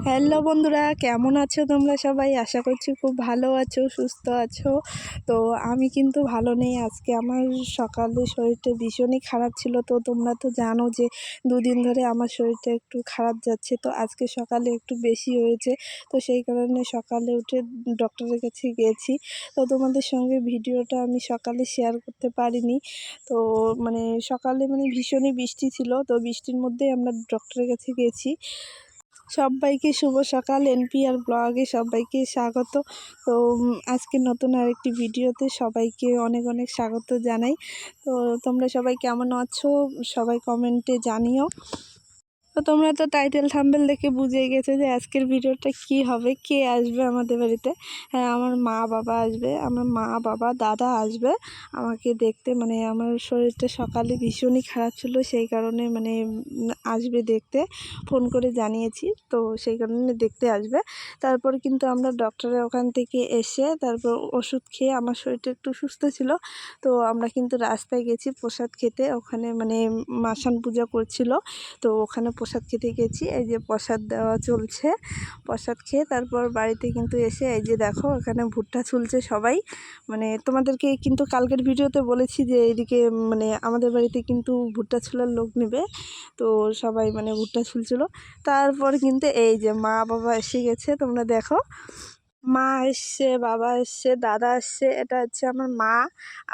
Hello বন্ধুরা, কেমন আছো তোমরা সবাই? আশা করছি খুব ভালো আছো, সুস্থ আছো। তো আমি কিন্তু ভালো নেই। আজকে আমার সকালে শরীরটা ভীষণই খারাপ ছিল। তো তোমরা তো জানো যে দুদিন ধরে আমার শরীরটা একটু খারাপ যাচ্ছে। তো আজকে সকালে একটু বেশি হয়েছে। তো সেই কারণে সকালে উঠে ডক্টরের কাছে গিয়েছি। তো তোমাদের সঙ্গে ভিডিওটা আমি সকালে শেয়ার করতে পারিনি। তো সকালে ভীষণই বৃষ্টি ছিল। তো বৃষ্টির মধ্যেই আমরা ডক্টরের কাছে গিয়েছি। সবাইকে শুভ সকাল। এনপিআর ব্লগে সবাইকে স্বাগত। তো আজকে নতুন আরেকটি ভিডিওতে সবাইকে অনেক অনেক স্বাগত জানাই। তো তোমরা সবাই কেমন আছো সবাই কমেন্টে জানিও। তো তোমরা তো টাইটেল থাম্বনেল দেখে বুঝে গেছো যে আজকের ভিডিওটা কি হবে, কে আসবে আমাদের বাড়িতে। হ্যাঁ, আমার মা বাবা আসবে, আমার মা বাবা দাদা আসবে আমাকে দেখতে। আমার শরীরটা সকালে ভীষণই খারাপ ছিল, সেই কারণে আসবে দেখতে, ফোন করে জানিয়েছি। তো সেই কারণে দেখতে আসবে। তারপর কিন্তু আমরা ডক্টরের ওখান থেকে এসে তারপর ওষুধ খেয়ে আমার শরীরটা একটু সুস্থ ছিল। তো আমরা কিন্তু রাস্তায় গেছি প্রসাদ খেতে। ওখানে মাসান পূজা করছিল, তো ওখানে প্রসাদ খেতে গেছি। এই যে প্রসাদ দেওয়া চলছে, প্রসাদ খেয়ে তারপর বাড়িতে কিন্তু এসে এই যে দেখো এখানে ভুট্টা ছুলছে সবাই। তোমাদেরকে কিন্তু কালকের ভিডিওতে বলেছি যে এদিকে আমাদের বাড়িতে কিন্তু ভুট্টা ছোলার লোক নেবে। তো সবাই ভুট্টা ছুলছিল। তারপর কিন্তু এই যে মা বাবা এসে গেছে, তোমরা দেখো। মা এসছে, বাবা এসছে, দাদা এসছে। এটা হচ্ছে আমার মা,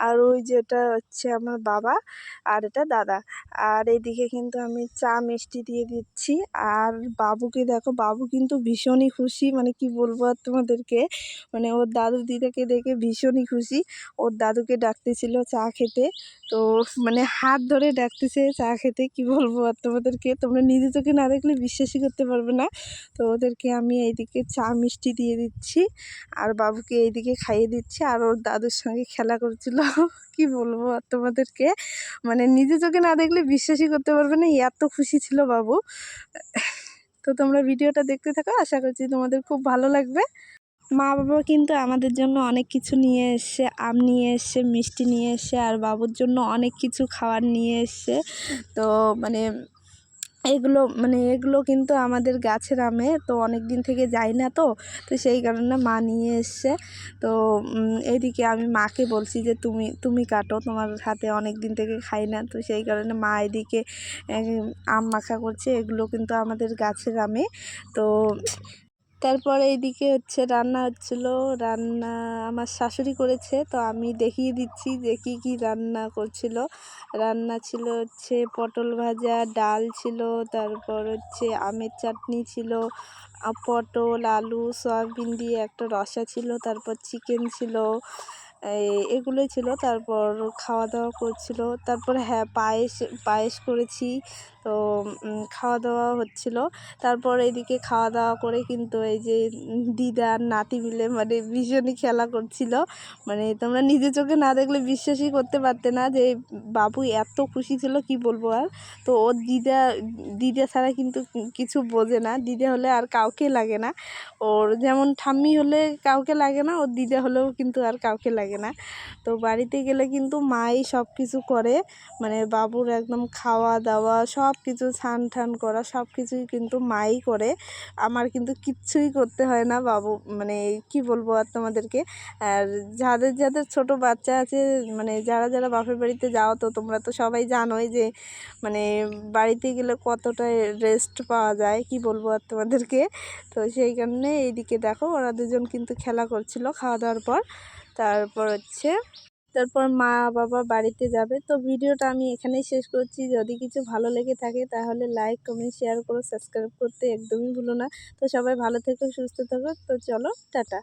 আর ওই যেটা হচ্ছে আমার বাবা, আর এটা দাদা। আর এইদিকে কিন্তু আমি চা মিষ্টি দিয়ে দিচ্ছি। আর বাবুকে দেখো, বাবু কিন্তু ভীষণই খুশি, কি বলবো আর তোমাদেরকে। ওর দাদু দিদাকে দেখে ভীষণই খুশি। ওর দাদুকে ডাকতেছিল চা খেতে। তো হাত ধরে ডাকতেছে চা খেতে, কি বলবো আর তোমাদেরকে। তোমরা নিজে চোখে না দেখলে বিশ্বাসই করতে পারবে না। তো ওদেরকে আমি এইদিকে চা মিষ্টি দিয়ে দিচ্ছি, আর বাবুকে এইদিকে খাইয়ে দিচ্ছি। আর ওর দাদুর সঙ্গে খেলা করছিল কি বলবো আর তোমাদেরকে। নিজে চোখে না দেখলে বিশ্বাসই করতে পারবে না, এত খুশি ছিল বাবু। তো তোমরা ভিডিওটা দেখতে থাকো, আশা করছি তোমাদের খুব ভালো লাগবে। মা বাবা কিন্তু আমাদের জন্য অনেক কিছু নিয়ে এসছে, আম নিয়ে এসছে, মিষ্টি নিয়ে এসছে, আর বাবুর জন্য অনেক কিছু খাবার নিয়ে এসছে। তো এগুলো কিন্তু আমাদের গাছের আমে, তো অনেক দিন থেকে যাই না। তো তো সেই কারণে মা নিয়ে এসছে। তো এইদিকে আমি মাকে বলছি যে তুমি কাটো, তোমার হাতে অনেক দিন থেকে খাই না। তো সেই কারণে মা এদিকে আম মাখা করছে। এগুলো কিন্তু আমাদের গাছের আমে। তো তারপরে এইদিকে হচ্ছে রান্না হচ্ছিলো। রান্না আমার শাশুড়ি করেছে, তো আমি দেখিয়ে দিচ্ছি যে কী কী রান্না করছিল। রান্না ছিল হচ্ছে পটল ভাজা, ডাল ছিল, তারপর হচ্ছে আমের চাটনি ছিল, পটল আলু সয়াবিন দিয়ে একটা রসা ছিল, তারপর চিকেন ছিল, এগুলোই ছিল। তারপর খাওয়া দাওয়া করছিল। তারপর হ্যাঁ, পায়েস করেছি। তো খাওয়া দাওয়া হচ্ছিল। তারপর এইদিকে খাওয়া দাওয়া করে কিন্তু এই যে দিদা আর নাতি মিলে ভীষণই খেলা করছিল। তোমরা নিজে চোখে না দেখলে বিশ্বাসই করতে পারতে না যে বাবু এত খুশি ছিল, কি বলবো আর। তো ওর দিদা ছাড়া কিন্তু কিছু বোঝে না। দিদা হলে আর কাউকে লাগে না। ওর যেমন ঠাম্মি হলে কাউকে লাগে না, ওর দিদা হলেও কিন্তু আর কাউকে লাগে না। তো বাড়িতে গেলে কিন্তু মাই সব কিছু করে। বাবুর একদম খাওয়া দাওয়া সব কিছু, স্নান টান করা সব কিছুই কিন্তু মাই করে। আমার কিন্তু কিচ্ছুই করতে হয় না। বাবু কি বলবো আর তোমাদেরকে। আর যাদের যাদের ছোট বাচ্চা আছে, যারা যারা বাপের বাড়িতে যাও, তো তোমরা তো সবাই জানোই যে বাড়িতে গেলে কতটা রেস্ট পাওয়া যায়, কি বলবো আর তোমাদেরকে। তো সেই কারণে এইদিকে দেখো ওরা দুজন কিন্তু খেলা করছিল খাওয়া দাওয়ার পর। তারপর মা বাবা বাড়িতে যাবে। তো ভিডিওটা আমি এখানেই শেষ করছি। যদি কিছু ভালো লেগে থাকে তাহলে লাইক কমেন্ট শেয়ার করো, সাবস্ক্রাইব করতে একদমই ভুলো না। তো সবাই ভালো থেকো, সুস্থ থাকো। তো চলো, টাটা।